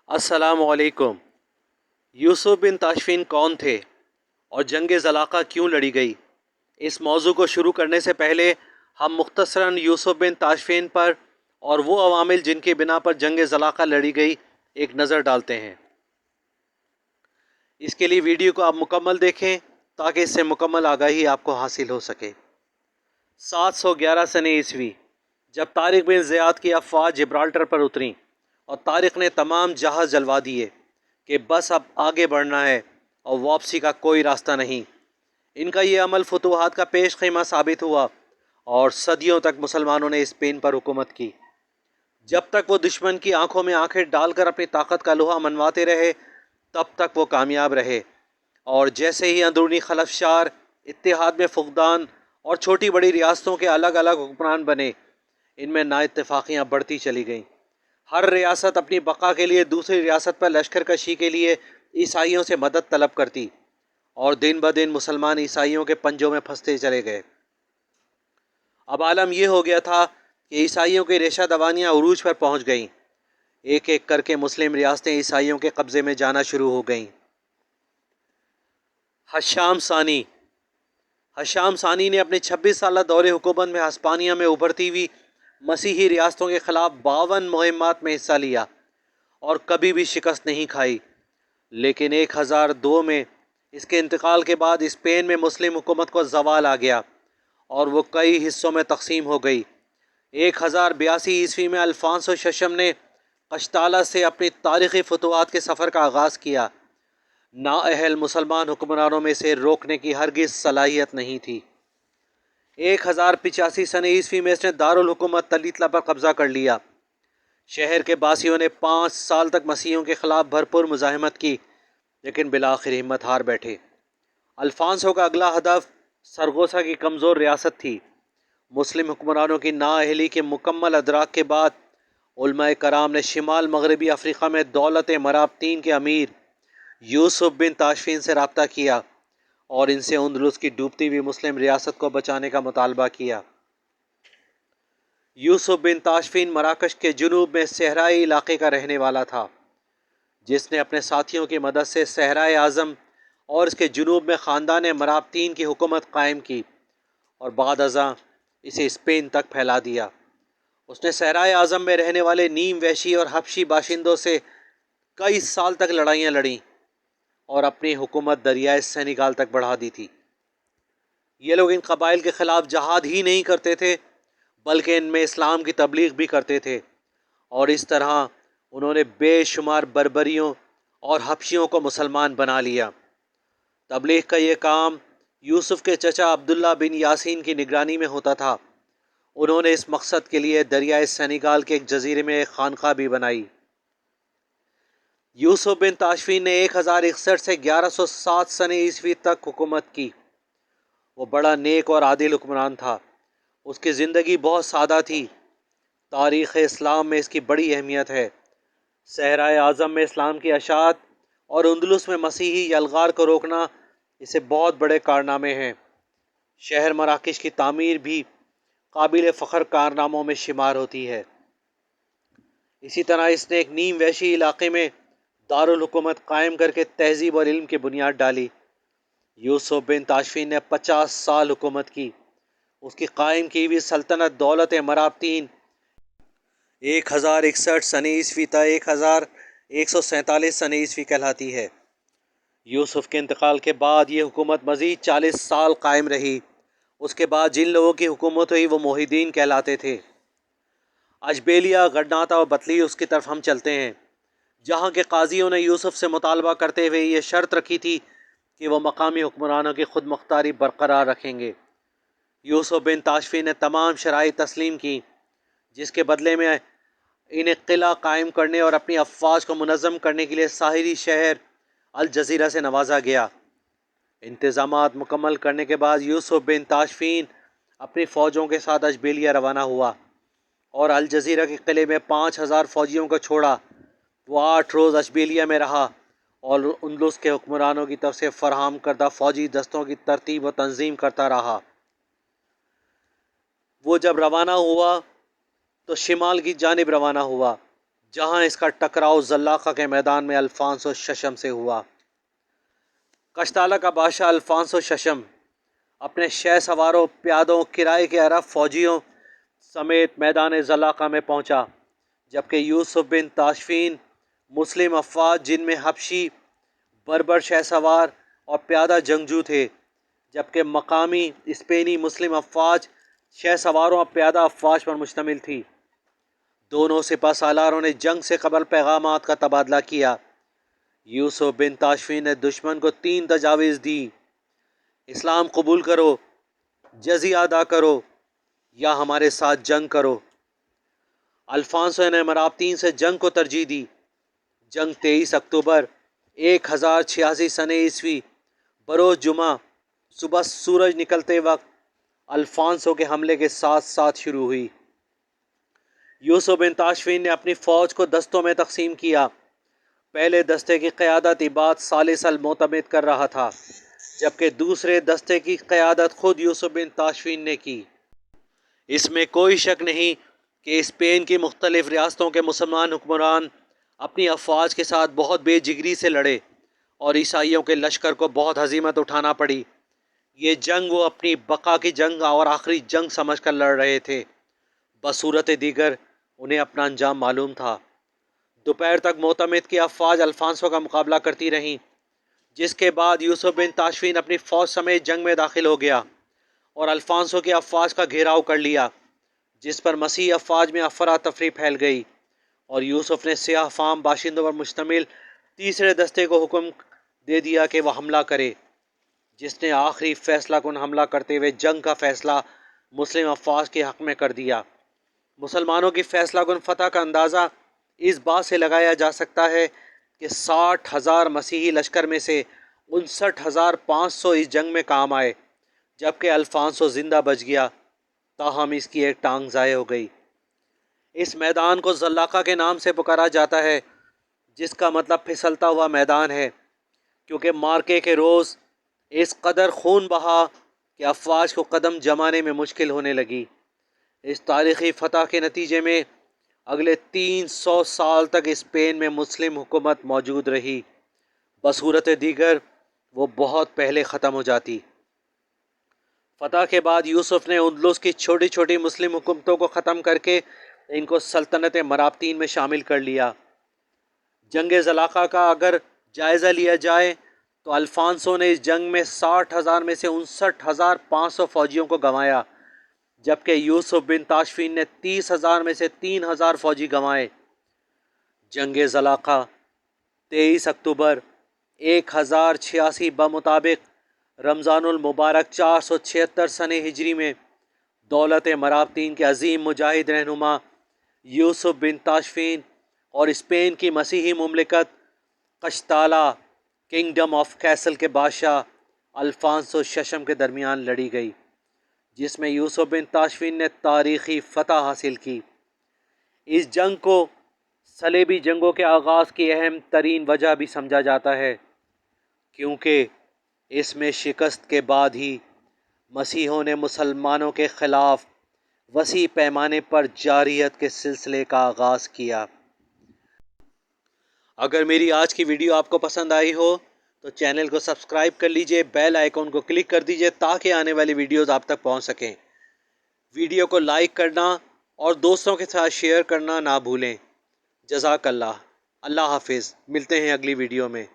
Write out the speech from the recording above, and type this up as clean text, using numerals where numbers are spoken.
अस्सलाम वालेकुम। यूसुफ बिन ताशफीन कौन थे और जंग ज़लाक़ा क्यों लड़ी गई? इस मौजू को शुरू करने से पहले हम मुख्तसरन यूसुफ बिन ताशफीन पर और वो अवामिल जिनकी बिना पर जंग ज़लाक़ा लड़ी गई एक नज़र डालते हैं। इसके लिए वीडियो को आप मुकम्मल देखें ताकि इससे मुकम्मल आगाही आपको हासिल हो सके। 711 सने ईस्वी जब तारिक बिन ज़ियाद की अफ़वाज जिब्राल्टर पर उतरी और तारिक ने तमाम जहाज़ जलवा दिए कि बस अब आगे बढ़ना है और वापसी का कोई रास्ता नहीं। इनका ये अमल फतूहात का पेश ख़ीमा साबित हुआ और सदियों तक मुसलमानों ने स्पेन पर हुकूमत की। जब तक वो दुश्मन की आंखों में आंखें डालकर अपनी ताकत का लोहा मनवाते रहे तब तक वो कामयाब रहे, और जैसे ही अंदरूनी खलफशार, इत्तेहाद में फुकदान और छोटी बड़ी रियासतों के अलग अलग हुक्मरान बने, इनमें नाइत्तेफाकियाँ बढ़ती चली गईं। हर रियासत अपनी बका के लिए दूसरी रियासत पर लश्कर कशी के लिए ईसाइयों से मदद तलब करती और दिन ब दिन मुसलमान ईसाइयों के पंजों में फंसते चले गए। अब आलम यह हो गया था कि ईसाइयों की रेशा दवानियाँ उरूज पर पहुँच गईं। एक एक करके मुस्लिम रियासतें ईसाइयों के कब्ज़े में जाना शुरू हो गईं। हशाम सानी ने अपने 26 साल दौरे हुकूमत में हस्पानिया में उभरती हुई मसीही रियासतों के ख़िलाफ़ 52 मुहिमात में हिस्सा लिया और कभी भी शिकस्त नहीं खाई। लेकिन 1002 में इसके इंतकाल के बाद स्पेन में मुस्लिम हुकूमत को ज़वाल आ गया और वो कई हिस्सों में तकसीम हो गई। 1082 ईस्वी में अल्फांसो शशम ने कश्ताला से अपनी तारीख़ी फतूहात के सफ़र का आगाज़ किया। नाअहल मुसलमान हुक्मरानों में से रोकने की हरगिज़ सलाहियत नहीं थी। 1085 सने ईस्वी में इसने दारुल हुकूमत तलीतला पर कब्ज़ा कर लिया। शहर के बासियों ने 5 साल तक मसीहियों के ख़िलाफ़ भरपूर मुज़ाहमत की, लेकिन बिलाखिर हिम्मत हार बैठे। अल्फांसो का अगला हदफ सरगोसा की कमज़ोर रियासत थी। मुस्लिम हुक्मरानों की नाअहली के मुकम्मल अदराक के बाद उलमाए कराम ने शिमाल मगरबी अफ्रीका में दौलत मराबतीन के अमीर यूसुफ बिन ताशफीन से रब्ता किया और इनसे अंदलुस की डूबती हुई मुस्लिम रियासत को बचाने का मुतालबा किया। यूसुफ बिन ताशफीन मराकश के जुनूब में सहराई इलाके का रहने वाला था, जिसने अपने साथियों की मदद से सहराए आज़म और इसके जुनूब में ख़ानदान मराबतीन की हुकूमत कायम की और बाद अज़ां इसे स्पेन तक फैला दिया। उसने सहराए आज़म में रहने वाले नीम वहशी और हबशी बाशिंदों से कई साल तक लड़ाइयाँ लड़ीं और अपनी हुकूमत दरियाए सेनेगाल तक बढ़ा दी थी। ये लोग इन कबाइल के ख़िलाफ़ जहाद ही नहीं करते थे बल्कि इनमें इस्लाम की तबलीग भी करते थे, और इस तरह उन्होंने बेशुमार बर्बरियों और हबशियों को मुसलमान बना लिया। तबलीग का ये काम यूसुफ के चचा अब्दुल्ला बिन यासीन की निगरानी में होता था। उन्होंने इस मकसद के लिए दरियाए सेनेगाल के एक जजीरे में एक खानका भी बनाई। यूसुफ बिन ताशफीन ने 1061 से 1107 सने ईस्वी तक हुकूमत की। वो बड़ा नेक और आदिल हुक्मरान था। उसकी ज़िंदगी बहुत सादा थी। तारीख़ इस्लाम में इसकी बड़ी अहमियत है। सहराए आज़म में इस्लाम की अशात और अंदलुस में मसीही यलगार को रोकना इसे बहुत बड़े कारनामे हैं। शहर मराकश की तामीर भी काबिल फ़ख्र कारनामों में शुमार होती है। इसी तरह इसने एक नीम वहशी इलाके में दारुल हुकूमत कायम करके तहज़ीब और इल्म की बुनियाद डाली। यूसुफ बिन ताशफीन ने 50 साल हुकूमत की। उसकी कायम की हुई सल्तनत दौलत मराबतीन 1061 सने ईस्वी तक 1147 सने ईस्वी कहलाती है। यूसुफ के इंतकाल के बाद ये हुकूमत मज़ीद 40 साल कायम रही। उसके बाद जिन लोगों की हुकूमत हुई वो मोहिदीन कहलाते थे। अशबेलिया, गरनाता और बतलीस की तरफ हम चलते हैं, जहाँ के काजियों ने यूसुफ से मुतालबा करते हुए ये शर्त रखी थी कि वो मकामी हुक्मरानों की खुद मुख्तारी बरकरार रखेंगे। यूसुफ बिन ताशफीन ने तमाम शराइ तस्लीम की, जिसके बदले में इन्हें किला कायम करने और अपनी अफवाज को मुनज़्ज़म करने के लिए साहिली शहर अल जज़ीरा से नवाजा गया। इंतज़ामात मुकम्मल करने के बाद यूसुफ बिन ताशफीन अपनी फ़ौजों के साथ अशबेलिया रवाना हुआ और अल जज़ीरा के किले में 5000 फ़ौजियों को छोड़ा। वो 8 रोज़ अशबेलिया में रहा और अंदलुस के हुक्मरानों की तरफ से फ़राहम करदा फ़ौजी दस्तों की तरतीब व तंजीम करता रहा। वो जब रवाना हुआ तो शिमाल की जानिब रवाना हुआ, جہاں اس کا ٹکراؤ زلاقہ کے میدان میں الفانسو ششم سے ہوا۔ قشتالہ کا بادشاہ الفانسو ششم اپنے شہ سواروں، پیادوں، کرائے کے عرب فوجیوں سمیت میدان زلاقہ میں پہنچا، جبکہ یوسف بن تاشفین مسلم افواج جن میں حبشی، بربر شہ سوار اور پیادہ جنگجو تھے، جبکہ مقامی اسپینی مسلم افواج شہ سواروں اور پیادہ افواج پر مشتمل تھی۔ دونوں سپہ سالاروں نے جنگ سے قبل پیغامات کا تبادلہ کیا۔ یوسف بن تاشفین نے دشمن کو 3 تجاویز دی: اسلام قبول کرو، جزیہ ادا کرو، یا ہمارے ساتھ جنگ کرو۔ الفانسو نے مرابطین سے جنگ کو ترجیح دی۔ جنگ 23 اکتوبر 1086 سنہ عیسوی بروز جمعہ صبح سورج نکلتے وقت الفانسو کے حملے کے ساتھ ساتھ شروع ہوئی۔ یوسف بن تاشفین نے اپنی فوج کو دستوں میں تقسیم کیا۔ پہلے دستے کی قیادت عباد ثالث المعتمد کر رہا تھا، جبکہ دوسرے دستے کی قیادت خود یوسف بن تاشفین نے کی۔ اس میں کوئی شک نہیں کہ اسپین کی مختلف ریاستوں کے مسلمان حکمران اپنی افواج کے ساتھ بہت بے جگری سے لڑے اور عیسائیوں کے لشکر کو بہت ہزیمت اٹھانا پڑی۔ یہ جنگ وہ اپنی بقا کی جنگ اور آخری جنگ سمجھ کر لڑ رہے تھے، بصورت دیگر انہیں اپنا انجام معلوم تھا۔ دوپہر تک معتمد کی افواج الفانسو کا مقابلہ کرتی رہیں، جس کے بعد یوسف بن تاشفین اپنی فوج سمیت جنگ میں داخل ہو گیا اور الفانسو کی افواج کا گھیراؤ کر لیا، جس پر مسیحی افواج میں افراتفری پھیل گئی اور یوسف نے سیاہ فام باشندوں پر مشتمل تیسرے دستے کو حکم دے دیا کہ وہ حملہ کرے، جس نے آخری فیصلہ کن حملہ کرتے ہوئے جنگ کا فیصلہ مسلم افواج کے حق میں کر دیا۔ مسلمانوں کی فیصلہ کن فتح کا اندازہ اس بات سے لگایا جا سکتا ہے کہ 60,000 مسیحی لشکر میں سے 59,500 اس جنگ میں کام آئے، جبکہ الفانسو زندہ بچ گیا، تاہم اس کی ایک ٹانگ ضائع ہو گئی۔ اس میدان کو زلاقہ کے نام سے پکارا جاتا ہے، جس کا مطلب پھسلتا ہوا میدان ہے، کیونکہ مارکے کے روز اس قدر خون بہا کہ افواج کو قدم جمانے میں مشکل ہونے لگی۔ اس تاریخی فتح کے نتیجے میں اگلے 300 سال تک اسپین میں مسلم حکومت موجود رہی، بصورت دیگر وہ بہت پہلے ختم ہو جاتی۔ فتح کے بعد یوسف نے اندلس کی چھوٹی چھوٹی مسلم حکومتوں کو ختم کر کے ان کو سلطنت مرابطین میں شامل کر لیا۔ جنگ زلاقہ کا اگر جائزہ لیا جائے تو الفانسو نے اس جنگ میں 60,000 میں سے 59,500 فوجیوں کو گنوایا، جبکہ یوسف بن تاشفین نے 30,000 میں سے 3,000 فوجی گنوائے۔ جنگ زلاقہ 23 اکتوبر 1086 بمطابق رمضان المبارک 476 سنہ ہجری میں دولت مرابطین کے عظیم مجاہد رہنما یوسف بن تاشفین اور اسپین کی مسیحی مملکت قشتالہ کنگڈم آف کیسل کے بادشاہ الفانسو ششم کے درمیان لڑی گئی، جس میں یوسف بن تاشفین نے تاریخی فتح حاصل کی۔ اس جنگ کو صلیبی جنگوں کے آغاز کی اہم ترین وجہ بھی سمجھا جاتا ہے، کیونکہ اس میں شکست کے بعد ہی مسیحیوں نے مسلمانوں کے خلاف وسیع پیمانے پر جارحیت کے سلسلے کا آغاز کیا۔ اگر میری آج کی ویڈیو آپ کو پسند آئی ہو تو چینل کو سبسکرائب کر لیجئے، بیل آئیکن کو کلک کر دیجئے تاکہ آنے والی ویڈیوز آپ تک پہنچ سکیں۔ ویڈیو کو لائک کرنا اور دوستوں کے ساتھ شیئر کرنا نہ بھولیں۔ جزاک اللہ۔ اللہ حافظ۔ ملتے ہیں اگلی ویڈیو میں۔